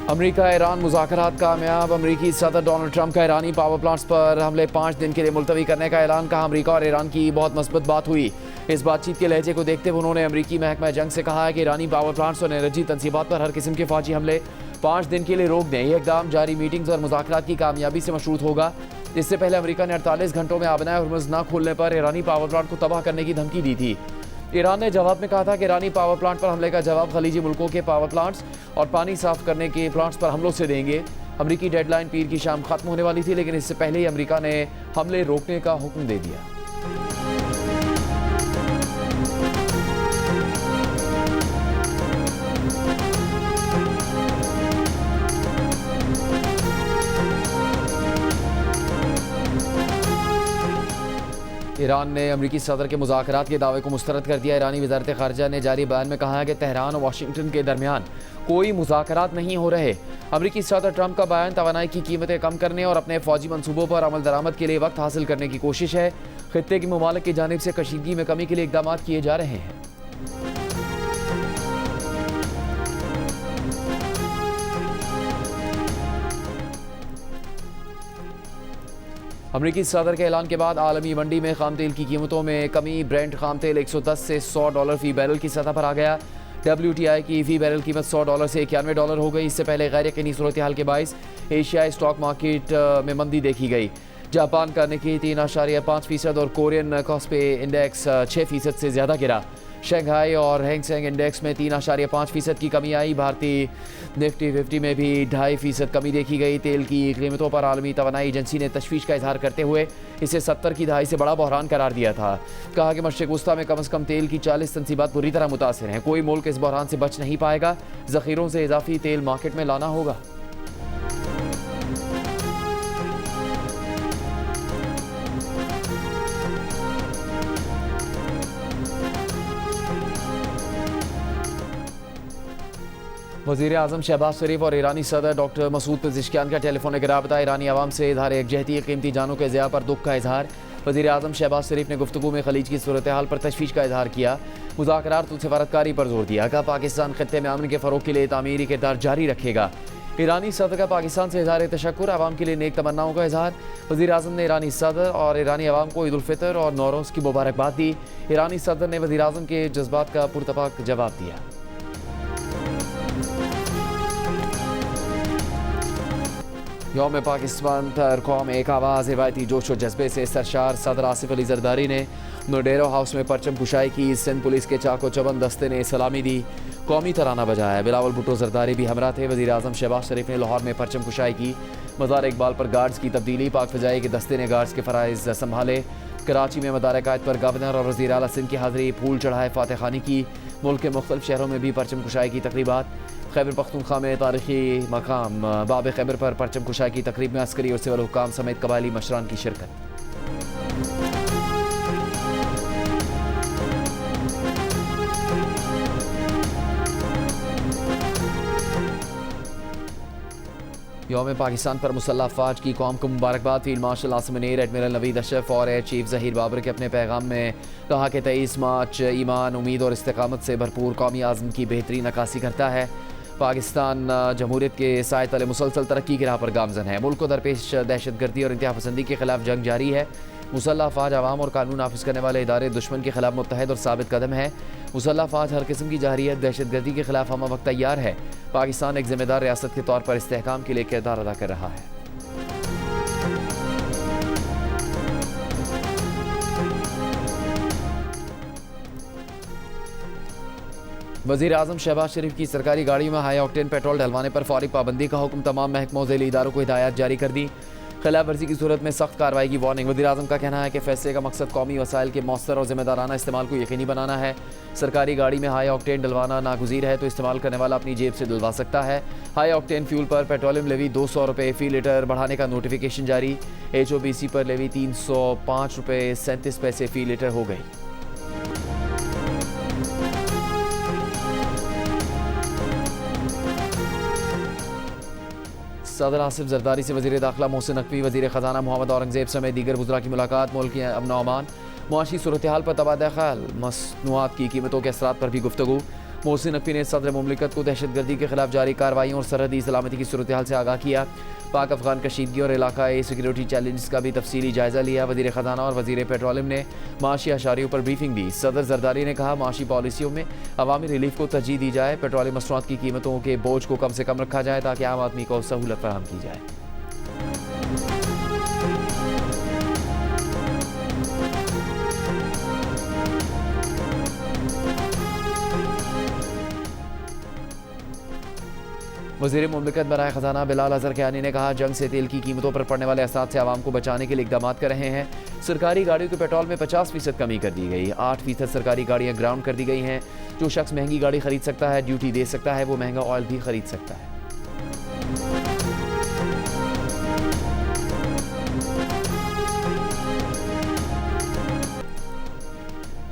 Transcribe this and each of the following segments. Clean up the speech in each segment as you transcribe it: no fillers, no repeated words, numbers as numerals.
America Iran मुज़ाकरात कामयाब। अमेरिकी सदर डोनाल्ड ट्रंप का ईरानी पावर प्लांट्स पर हमले 5 दिन के लिए मुलतवी करने का ऐलान। कहा अमेरिका और ईरान की बहुत मस्बत बात हुई। इस बातचीत के लहजे को देखते हुए उन्होंने अमेरिकी महकमा जंग से कहा है कि ईरानी पावर प्लांट्स और एनर्जी तनसीबात पर हर किस्म के फौजी हमले 5 दिन के लिए रोक दें। यह इक़दाम जारी मीटिंग्स और मुज़ाकरात की कामयाबी से मशरूत होगा। इससे पहले अमेरिका ने 48 घंटों में आबनाए हुर्मुज़ न खोलने पर ईरानी पावर प्लांट को तबाह करने की धमकी दी थी। ईरान ने जवाब में कहा था कि ईरानी पावर प्लांट पर हमले का जवाब खलीजी मुल्कों के पावर प्लांट्स और पानी साफ करने के प्लांट्स पर हमलों से देंगे। अमरीकी डेडलाइन पीर की शाम खत्म होने वाली थी, लेकिन इससे पहले ही अमरीका ने हमले रोकने का हुक्म दे दिया। ईरान ने अमरीकी सदर के मुज़ाकरात के दावे को मुस्तरद कर दिया। ईरानी वज़ारत ख़ारिजा ने जारी बयान में कहा है कि तेहरान और वाशिंगटन के दरमियान कोई मुज़ाकरात नहीं हो रहे। अमरीकी सदर ट्रंप का बयान तवानाई की कीमतें कम करने और अपने फ़ौजी मनसूबों पर अमल दरामद के लिए वक्त हासिल करने की कोशिश है। खित्ते की ममालिक की जानिब से कशीदगी में कमी के लिए इक़दाम किए जा रहे हैं। अमरीकी सदर के ऐलान के बाद आलमी मंडी में खाम तेल की कीमतों में कमी। ब्रेंट खाम तेल 110 से $100 फी बैरल की सतह पर आ गया। WTI की फी बैरल कीमत $100 से $91 हो गई। इससे पहले गैर यकीनी सूरत हाल के बाइस एशियाई स्टॉक मार्केट में मंदी देखी गई। जापान का निक्की 3.5% और कोरियन कॉस्पे इंडेक्स 6% से ज़्यादा गिरा। शंघाई और हैंगसेंग इंडेक्स में 3.5% की कमी आई। भारतीय निफ्टी 50 में भी 2.5% कमी देखी गई। तेल की कीमतों पर आलमी तवानाई एजेंसी ने तशवीश का इजहार करते हुए इसे 70 की दहाई से बड़ा बहरान करार दिया था। कहा कि मशरिक़ वस्ता में कम से कम तेल की 40 तनसीबात बुरी तरह मुतासिर हैं। कोई मुल्क इस बहरान से बच नहीं पाएगा। ज़ख़ीरों से इजाफी तेल मार्केट में लाना होगा। वज़ीर आज़म शहबाज शरीफ और ईरानी सदर डॉक्टर मसूद पेज़ेश्कियान का टेलीफोनिक रबता। ईरानी आवाम से इज़हार एकजहती कीमती जानों के ज़िया पर दुख का इजहार। वज़ीर आज़म शहबाज शरीफ ने गुफ्तगू में खलीज की सूरत हाल पर तशवीश का इजहार किया। मुज़ाकरात और सफारतकारी पर जोर दिया। कहा पाकिस्तान खित्ते में अमन के फ़रोग़ के लिए तामीरी किरदार जारी रखेगा। ईरानी सदर का पाकिस्तान से इजहार तशक्कुर, आवाम के लिए नेक तमन्नाओं का इजहार। वज़ीर आज़म ने ईरानी सदर और ईरानी आवाम को ईद उल फितर और नौरोज़ की मुबारकबाद दी। ईरानी सदर ने वज़ीर आज़म के जज्बात का पुरतपाक जवाब दिया। यौम पाकिस्तान पर कौम एक आवाज़ रिवायती जोश व जज्बे से सरशार। सदर आसिफ अली जरदारी ने नोडेरो हाउस में परचम कुशाई की। सिंध पुलिस के चाको चबंद दस्ते ने सलामी दी, कौमी तराना बजाया। बिलावल भुट्टो जरदारी भी हमरा थे। वज़ीर आज़म शहबाज शरीफ ने लाहौर में परचम कुशाई की। मज़ार इकबाल पर गार्ड्स की तब्दीली। पाक फ़ज़ाई के दस्ते ने गार्ड्स के फ़राइज़ संभाले। कराची में मदार कायद पर गवर्नर और वज़ीर आला सिंध की हाज़िरी। फूल चढ़ाए फातह खानी की। मुल्क के मुख्तलिफ शहरों में भी परचम कुशाई की तकरीबात। खैबर पख्तूनख्वा में तारीखी मकाम बाब खैबर पर परचम कुशाई की तकरीब में अस्करी और सिविल हुक्काम समेत कबायली मशरान की शिरकत। यौम पाकिस्तान पर मुसल्लह अफ़वाज की कौम को मुबारकबाद। Field marshal Asim Munir, admiral Naveed Ashraf और एयर चीफ ज़हीर बाबर के अपने पैगाम में कहा कि 23 मार्च ईमान, उम्मीद और इस्तिक़ामत से भरपूर कौमी आज़म की बेहतरीन अक्कासी करता है। पाकिस्तान जमहूरियत के साए तले मुसलसल तरक्की की राह पर गामज़न है। मुल्क को दरपेश दहशतगर्दी और इंतहा पसंदी के खिलाफ जंग जारी है। मुसल्लह अफ़वाज आवाम और कानून नाफिज करने वाले इदारे दुश्मन के खिलाफ मुत्तहद और साबित कदम है। मुसल्लह अफ़वाज हर किस्म की जाहिरियत दहशतगर्दी के खिलाफ हम वक्त तैयार है। पाकिस्तान एक जिम्मेदार रियासत के तौर पर इस्तेहकाम के लिए किरदार अदा कर रहा है। वज़ीर आज़म शहबाज शरीफ की सरकारी गाड़ियों में हाई ऑक्टेन पेट्रोल डलवाने पर फौरी पाबंदी का हुक्म। तमाम महकमों ज़ैली इदारों को हिदायत जारी कर दी। खिलाफ वर्जी की सूरत में सख्त कार्रवाई की वार्निंग। वज़ीर आज़म का कहना है कि फैसले का मकसद कौमी वसाइल के मौसर और ज़िम्मेदाराना इस्तेमाल को यकीनी बनाना है। सरकारी गाड़ी में हाई ऑक्टेन डलवाना नागुज़ीर है, तो इस्तेमाल करने वाला अपनी जेब से डलवा सकता है। हाई ऑक्टेन फ्यूल पर पेट्रोलियम लेवी 200 रुपये फ़ी लीटर बढ़ाने का नोटिफिकेशन जारी। HOBC पर लेवी 305 रुपये 37 पैसे फ़ी लीटर हो गई। सदर आसिफ जरदारी से वज़ीर दाखिला मोहसिन नकवी, वज़ीर ख़जाना मोहम्मद औरंगज़ेब समेत दीगर वज़रा की मुलाकात। मुल्क के अमन अमान, मुआशी सूरत हाल पर तबादला ख्याल, मसनूआत की कीमतों के असरात पर भी गुफ्तगू। मोहसिन नकवी ने सदर मुमलिकत को दहशतगर्दी के खिलाफ जारी कार्रवाइयों और सरहदी सलामती की सूरत हाल से आगाह किया। पाक अफगान कशीदगी और इलाकाई सिक्योरिटी चैलेंज का भी तफसीली जायजा लिया। वजीर खजाना और वजीर पेट्रोलियम ने माशी अशारियों पर ब्रीफिंग दी। सदर जरदारी ने कहा माशी पॉलिसियों में अवामी रिलीफ को तरजीह दी जाए, पेट्रोलियम मसनूआत की कीमतों के बोझ को कम से कम रखा जाए ताकि आम आदमी को सहूलत फराहम की जाए। वज़ीर मुमलिकत बराए ख़जाना बिलाल अज़हर कियानी ने कहा जंग से तेल की कीमतों पर पड़ने वाले असरात से आवाम को बचाने के लिए इक़दाम कर रहे हैं। सरकारी गाड़ियों के पेट्रोल में 50% कमी कर दी गई। 8% सरकारी गाड़ियाँ ग्राउंड कर दी गई हैं। जो शख्स महंगी गाड़ी खरीद सकता है, ड्यूटी दे सकता है, वो महंगा ऑयल भी खरीद सकता है।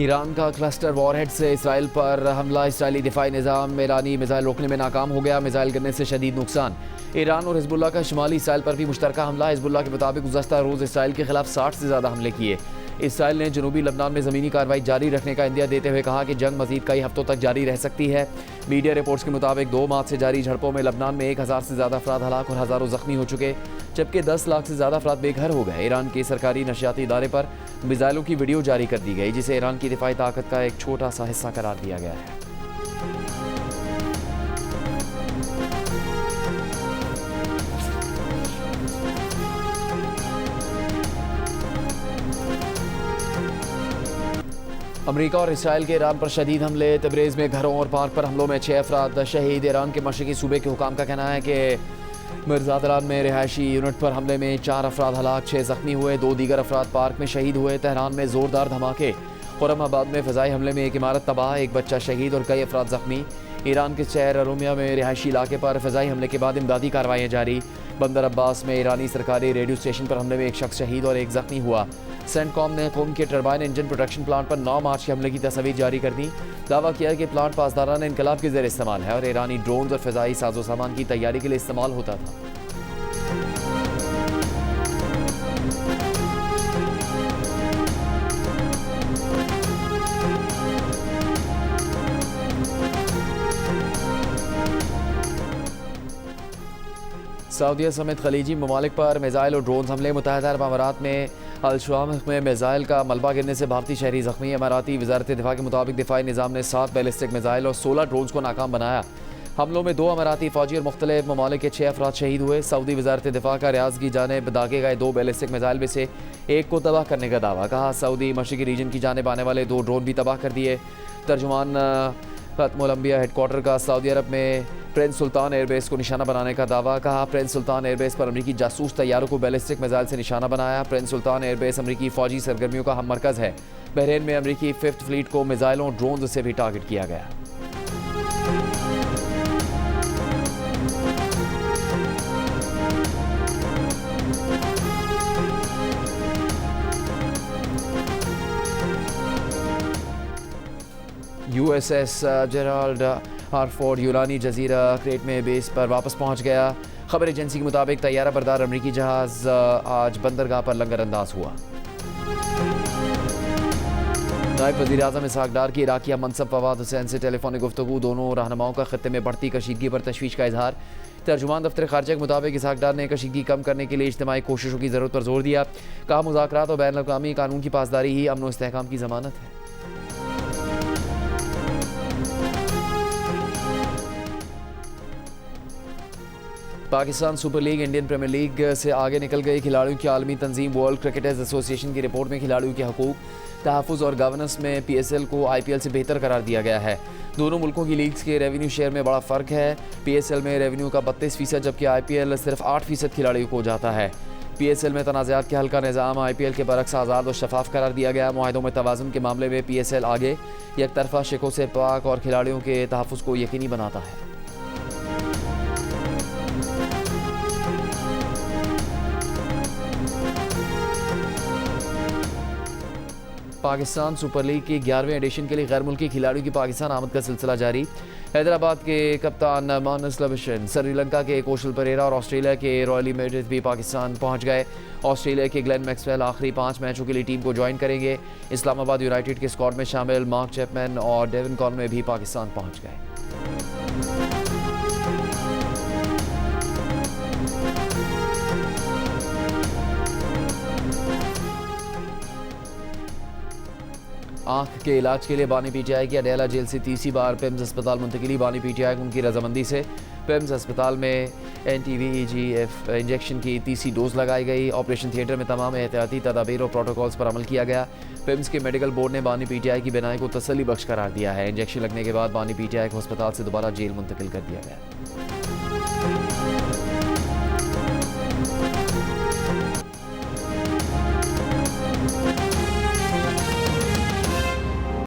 ईरान का क्लस्टर वॉरहेड से इसराइल पर हमला। इसराइली दिफाई निज़ाम ईरानी मिसाइल रोकने में नाकाम हो गया। मिसाइल गिरने से शदीद नुकसान। ईरान और हिजबुल्लाह का शुमाली इसराइल पर भी मुश्तरका हमला। हिजबुल्लाह के मुताबिक गुज़श्ता रोज़ इसराइल के खिलाफ 60 से ज़्यादा हमले किए। इसराइल ने जनूबी लबनान में ज़मीनी कार्रवाई जारी रखने का इंदिया देते हुए कहा कि जंग मज़ीद कई हफ्तों तक जारी रह सकती है। मीडिया रिपोर्ट्स के मुताबिक 2 मार्च से जारी झड़पों में लबनान में 1000 से ज़्यादा अफराद हलाक और हज़ारों ज़ख्मी हो चुके, जबकि 10 लाख से ज़्यादा अफराद बेघर हो गए। ईरान के सरकारी नशियाती इदारे पर मिसाइलों की वीडियो जारी कर दी गई, जिसे ईरान की दिफाई ताकत का एक छोटा सा हिस्सा करार दिया गया है। अमेरिका और इसराइल के ईरान पर शदीद हमले। तबरेज़ में घरों और पार्क पर हमलों में 6 अफराद शहीद। ईरान के मशरक़ी सूबे के हुकाम का कहना है कि मिर्ज़ादारान में रिहायशी यूनिट पर हमले में 4 अफराद हलाक, 6 ज़ख्मी हुए। 2 दीगर अफराद पार्क में शहीद हुए। तेहरान में ज़ोरदार धमाके। खुर्रमाबाद में फ़िज़ाई हमले में 1 इमारत तबाह, 1 बच्चा शहीद और कई अफराद ज़ख्मी। ईरान के शहर अरोमिया में रिहायशी इलाके पर फ़िज़ाई हमले के बाद इमदादी कार्रवाइयाँ जारी। बंदर अब्बास में ईरानी सरकारी रेडियो स्टेशन पर हमले में 1 शख्स शहीद और 1 ज़ख्मी हुआ। सेंटकॉम ने कौम के टरबाइन इंजन प्रोडक्शन प्लांट पर 9 मार्च के हमले की तस्वीर जारी कर दी। दावा किया कि प्लांट पासदाराना इनकलाब के ज़ेर इस्तेमाल है और ईरानी ड्रोन और फ़िज़ाई साजो सामान की तैयारी के लिए इस्तेमाल होता था। सऊदीया समेत खलीजी ममालिक पर मिसाइल और ड्रोन हमले। मुत्तहिदा अरब अमारात में अल-शुआम में मिसाइल का मलबा गिरने से भारतीय शहरी ज़ख्मी। अमाराती वज़ारत दिफा के मुताबिक दिफाई निज़ाम ने 7 बैलिस्टिक मिसाइल और 16 ड्रोन्स को नाकाम बनाया। हमलों में 2 अमाराती फ़ौजी और मुख्तलिफ ममालिक के 6 अफराद शहीद हुए। सऊदी वज़ारत दिफा का रियाज़ की जानिब दागे गए 2 बैलिस्टिक मिसाइल में से 1 को तबाह करने का दावा। कहा सऊदी मशरिकी रीजन की जानिब आने वाले 2 ड्रोन भी तबाह कर दिए। तर्जुमान खत्मुल अंबिया हेडक्वार्टर का सऊदी अरब में प्रिंस सुल्तान एयरबेस को निशाना बनाने का दावा। कहा प्रिंस सुल्तान एयरबेस पर अमरीकी जासूस तैयारों को बैलिस्टिक मिसाइल से निशाना बनाया। प्रिंस सुल्तान एयरबेस अमरीकी फ़ौजी सरगर्मियों का हम मरकज़ है। बहरीन में अमरीकी 5th फ्लीट को मिसाइलों ड्रोन से भी टारगेट किया गया। USS जेराल्ड हार्फोर्ड यूनानी जजीरा क्रेट में बेस पर वापस पहुंच गया। खबर एजेंसी के मुताबिक तैयारा बरदार अमरीकी जहाज़ आज बंदरगाह पर लंगर अंदाज हुआ। नायब वज़ीर आज़म इसहाक़ डार की इराक़ी मनसब फवाद हुसैन से टेलीफोनिक गुफ्तगू। दोनों रहनुमाओं का ख़ित्ते में बढ़ती कशीदगी पर तशवीश का इजहार। तर्जुमान दफ्तर ख़ारजा के मुताबिक इसहाक़ डार ने कशीदगी कम करने के लिए इज्तिमाई कोशिशों की ज़रूरत पर जोर दिया। कहा मुज़ाकरात और बैनुल-अक़वामी कानून की पासदारी ही अमन व इस्तेहकाम की ज़मानत है। Pakistan Super League Indian Premier League से आगे निकल गई। खिलाड़ियों की आलमी तंजीम वर्ल्ड क्रिकेटर्स एसोसिएशन की रिपोर्ट में खिलाड़ियों के हकूक़, तहफ़्फ़ुज़ और गवर्नेंस में PSL को IPL से बेहतर करार दिया गया है। दोनों मुल्कों की लीग्स के रेवेन्यू शेयर में बड़ा फ़र्क है। PSL में रेवेन्यू का 32% जबकि IPL सिर्फ 8% खिलाड़ियों को जाता है। PSL में तनाज़ात के हल का निज़ाम IPL के बरक्स आज़ाद और शफाफ करार दिया गया। मुआहदों में तवाज़ुन के मामले में PSL आगे, एक तरफा शिकों से पाक और खिलाड़ियों के तहफ़्फ़ुज़ को यकीनी बनाता है। पाकिस्तान सुपर लीग के 11वें एडिशन के लिए गैर मुल्की खिलाड़ियों की पाकिस्तान आमद का सिलसिला जारी। हैदराबाद के कप्तान मानस लविशन, श्रीलंका के कौशल परेरा और ऑस्ट्रेलिया के रॉयली मेडिथ भी पाकिस्तान पहुंच गए। ऑस्ट्रेलिया के ग्लेन मैक्सवेल आखिरी 5 मैचों के लिए टीम को ज्वाइन करेंगे। इस्लामाबाद यूनाइटेड के स्क्वाड में शामिल मार्क चैपमैन और डेविन कॉनवे भी पाकिस्तान पहुंच गए। आंख के इलाज के लिए बानी पीटीआई की अडेला जेल से तीसरी बार पिम्स अस्पताल मुंतकिली। बानी पीटीआई को उनकी रजामंदी से पिम्स अस्पताल में NTVEGF इंजेक्शन की तीसरी डोज लगाई गई। ऑपरेशन थिएटर में तमाम एहतियाती तदाबीर और प्रोटोकॉल्स पर अमल किया गया। पिम्स के मेडिकल बोर्ड ने बानी पीटीआई की बिनाई को तसल्ली बख्श करार दिया है। इंजेक्शन लगने के बाद बानी पीटीआई को अस्पताल से दोबारा जेल मुंतकिल कर दिया गया।